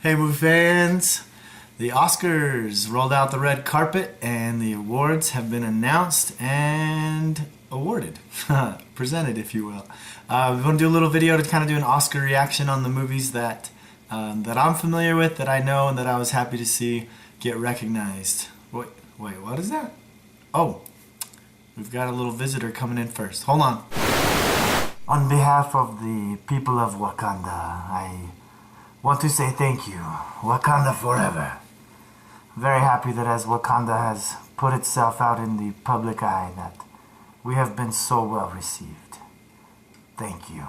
Hey, movie fans! The Oscars rolled out the red carpet and the awards have been announced and awarded. Presented, if you will. We want to do a little video to kind of do an Oscar reaction on the movies that I'm familiar with, that I know, and that I was happy to see get recognized. Wait, what is that? Oh, we've got a little visitor coming in first. Hold on. On behalf of the people of Wakanda, I want to say thank you. Wakanda forever. Very happy that as Wakanda has put itself out in the public eye, that we have been so well received. Thank you.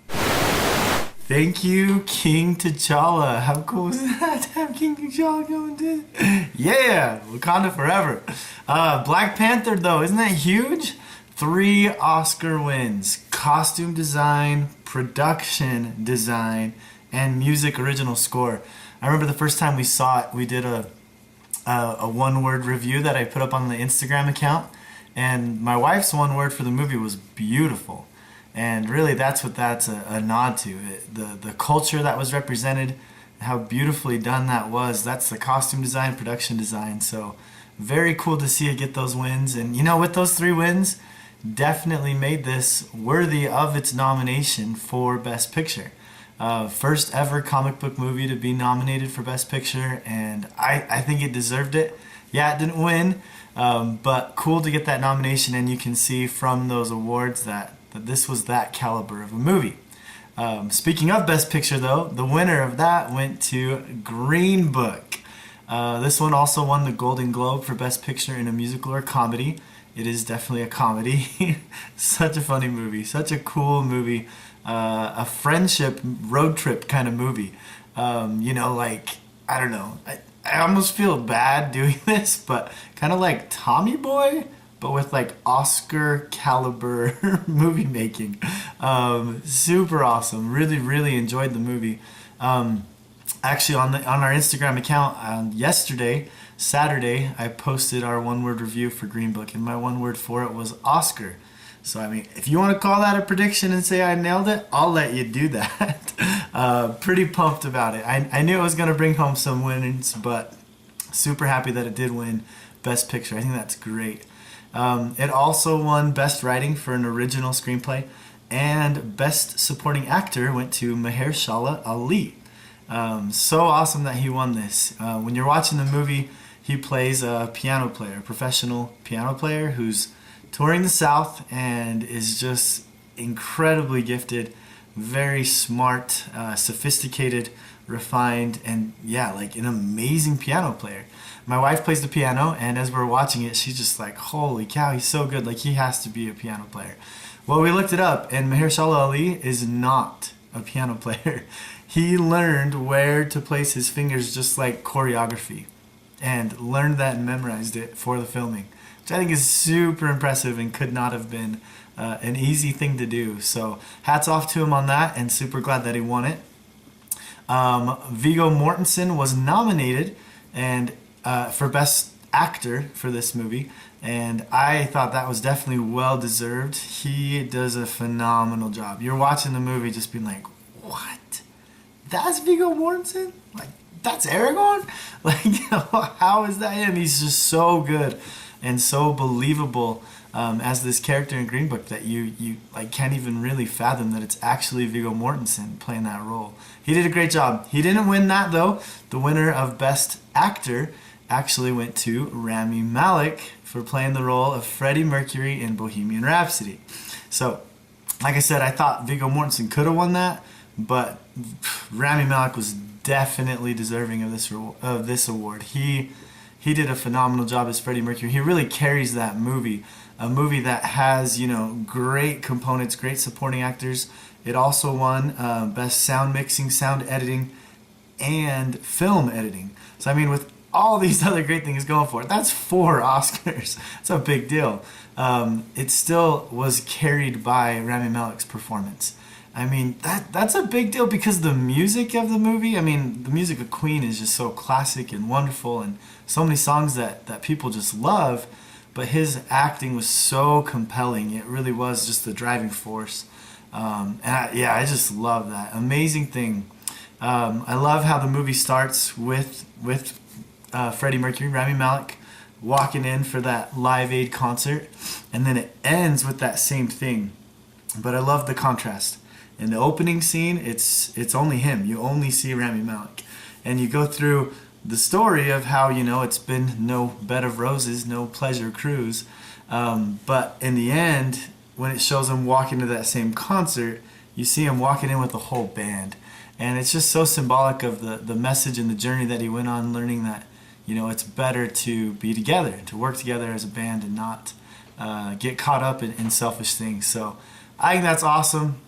Thank you, King T'Challa. How cool is that to have King T'Challa coming to? Yeah, Wakanda forever. Black Panther, though, isn't that huge? 3 Oscar wins. Costume design, production design, and music original score. I remember the first time we saw it, we did a one-word review that I put up on the Instagram account, and my wife's one word for the movie was beautiful. And really that's what that's a nod to. The culture that was represented, how beautifully done that was. That's the costume design, production design. So very cool to see it get those wins. And you know, with those 3 wins, definitely made this worthy of its nomination for Best Picture. First ever comic book movie to be nominated for Best Picture, and I think it deserved it. Yeah, it didn't win, but cool to get that nomination, and you can see from those awards that this was that caliber of a movie. Speaking of Best Picture, though, the winner of that went to Green Book. This one also won the Golden Globe for Best Picture in a musical or comedy. It is definitely a comedy. Such a funny movie, such a cool movie. A friendship road trip kind of movie. You know, like, I don't know, I almost feel bad doing this, but kind of like Tommy Boy, but with like Oscar caliber movie making. Super awesome. Really enjoyed the movie. Actually, on our Instagram account yesterday, Saturday, I posted our one-word review for Green Book, and my one word for it was Oscar. So, I mean, if you want to call that a prediction and say I nailed it, I'll let you do that. Pretty pumped about it. I knew it was going to bring home some wins, but super happy that it did win Best Picture. I think that's great. It also won Best Writing for an Original Screenplay, and Best Supporting Actor went to Mahershala Ali. So awesome that he won this. When you're watching the movie, he plays a piano player, a professional piano player who's touring the South and is just incredibly gifted, very smart, sophisticated, refined, and yeah, like an amazing piano player. My wife plays the piano, and as we're watching it, she's just like, holy cow, he's so good, like he has to be a piano player. Well, we looked it up, and Mahershala Ali is not a piano player. He learned where to place his fingers just like choreography, and learned that and memorized it for the filming, which I think is super impressive and could not have been an easy thing to do. So hats off to him on that, and super glad that he won it. Viggo Mortensen was nominated and for Best Actor for this movie, and I thought that was definitely well deserved. He does a phenomenal job. You're watching the movie just being like, what? That's Viggo Mortensen? Like, that's Aragorn? Like, how is that him? He's just so good and so believable as this character in Green Book that you like can't even really fathom that it's actually Viggo Mortensen playing that role. He did a great job. He didn't win that, though. The winner of Best Actor actually went to Rami Malek for playing the role of Freddie Mercury in Bohemian Rhapsody. So, like I said, I thought Viggo Mortensen could have won that, but Rami Malek was definitely deserving of this award. He did a phenomenal job as Freddie Mercury. He really carries that movie, a movie that has, you know, great components, great supporting actors. It also won Best Sound Mixing, Sound Editing, and Film Editing. So, I mean, with all these other great things going for it, that's 4 Oscars. It's a big deal. It still was carried by Rami Malek's performance. I mean, that's a big deal because the music of the movie, I mean, the music of Queen is just so classic and wonderful, and so many songs that people just love, but his acting was so compelling. It really was just the driving force. I just love that. Amazing thing I love how the movie starts with Freddie Mercury, Rami Malek, walking in for that Live Aid concert, and then it ends with that same thing. But I love the contrast. In the opening scene, it's only him. You only see Rami Malek, and you go through the story of how, you know, it's been no bed of roses, no pleasure cruise. But in the end, when it shows him walking to that same concert, you see him walking in with the whole band. And it's just so symbolic of the message and the journey that he went on, learning that, you know, it's better to be together, to work together as a band and not get caught up in selfish things. So I think that's awesome.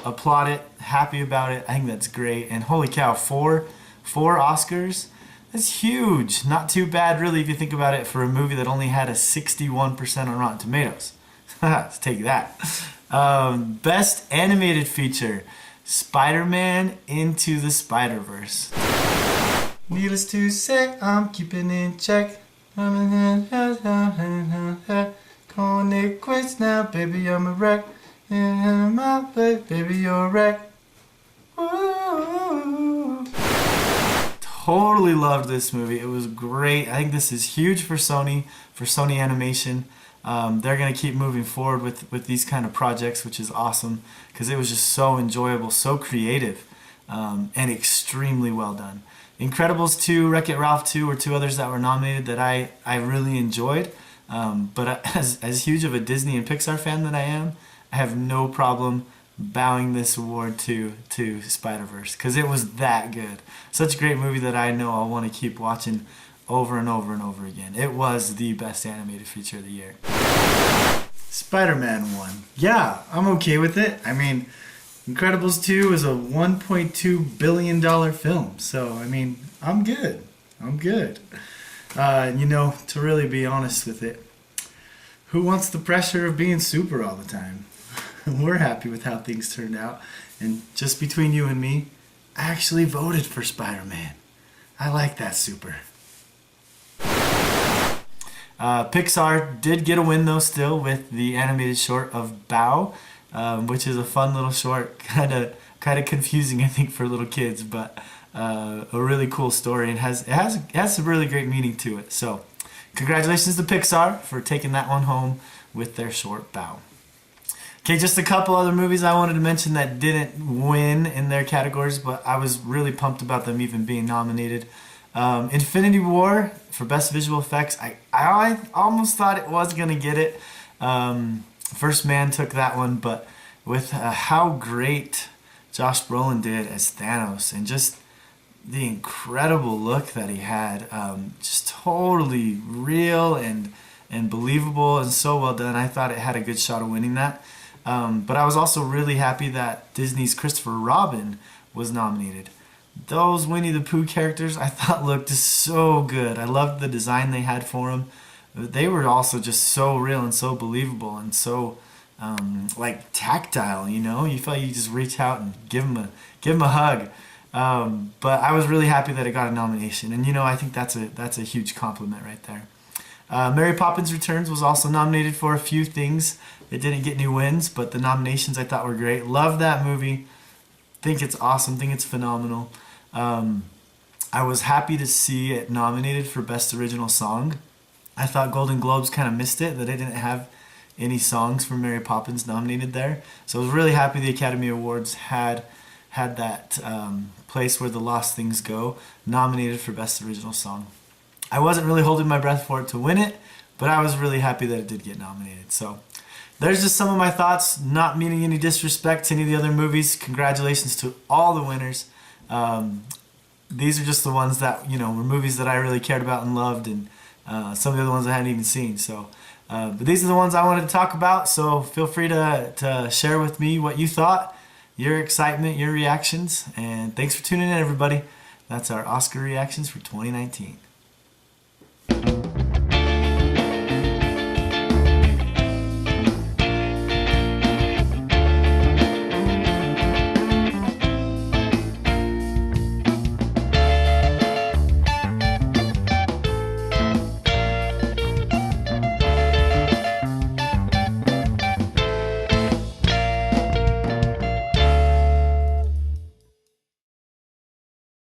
Applaud it. Happy about it. I think that's great. And holy cow, four Oscars? That's huge. Not too bad, really, if you think about it, for a movie that only had a 61% on Rotten Tomatoes. Let's take that. Best animated feature, Spider-Man Into the Spider-Verse. Needless to say, I'm keeping in check. Calling it quits now, baby, I'm a wreck. In my place, baby, you're a wreck. Ooh. Totally loved this movie. It was great. I think this is huge for Sony Animation. They're going to keep moving forward with these kind of projects, which is awesome, because it was just so enjoyable, so creative, and extremely well done. Incredibles 2, Wreck-It Ralph 2 were two others that were nominated that I really enjoyed. But as huge of a Disney and Pixar fan that I am, I have no problem bowing this award to Spider-Verse, because it was that good. Such a great movie that I know I'll want to keep watching over and over and over again. It was the best animated feature of the year. Spider-Man won. Yeah, I'm okay with it. I mean, Incredibles 2 is a $1.2 billion film, so I mean, I'm good. I'm good. You know, to really be honest with it, who wants the pressure of being super all the time? We're happy with how things turned out. And just between you and me, I actually voted for Spider-Man. I like that super. Pixar did get a win though still with the animated short of Bao, which is a fun little short, kind of confusing I think for little kids, but a really cool story, and it has some really great meaning to it. So congratulations to Pixar for taking that one home with their short Bao. Okay, just a couple other movies I wanted to mention that didn't win in their categories, but I was really pumped about them even being nominated. Infinity War for Best Visual Effects. I almost thought it was going to get it. First Man took that one, but with how great Josh Brolin did as Thanos and just the incredible look that he had, just totally real and believable and so well done. I thought it had a good shot of winning that. But I was also really happy that Disney's Christopher Robin was nominated. Those Winnie the Pooh characters I thought looked so good. I loved the design they had for them. They were also just so real and so believable and so like tactile, you know? You felt you just reach out and give them a hug. But I was really happy that it got a nomination, and you know, I think that's a huge compliment right there. Mary Poppins Returns was also nominated for a few things. It didn't get any wins, but the nominations I thought were great. Love that movie. Think it's awesome. Think it's phenomenal. I was happy to see it nominated for Best Original Song. I thought Golden Globes kind of missed it, that they didn't have any songs from Mary Poppins nominated there. So I was really happy the Academy Awards had that place where the Lost Things Go nominated for Best Original Song. I wasn't really holding my breath for it to win it, but I was really happy that it did get nominated. So there's just some of my thoughts, not meaning any disrespect to any of the other movies. Congratulations to all the winners. These are just the ones that, you know, were movies that I really cared about and loved, and some of the other ones I hadn't even seen. So, but these are the ones I wanted to talk about, so feel free to share with me what you thought, your excitement, your reactions, and thanks for tuning in, everybody. That's our Oscar reactions for 2019.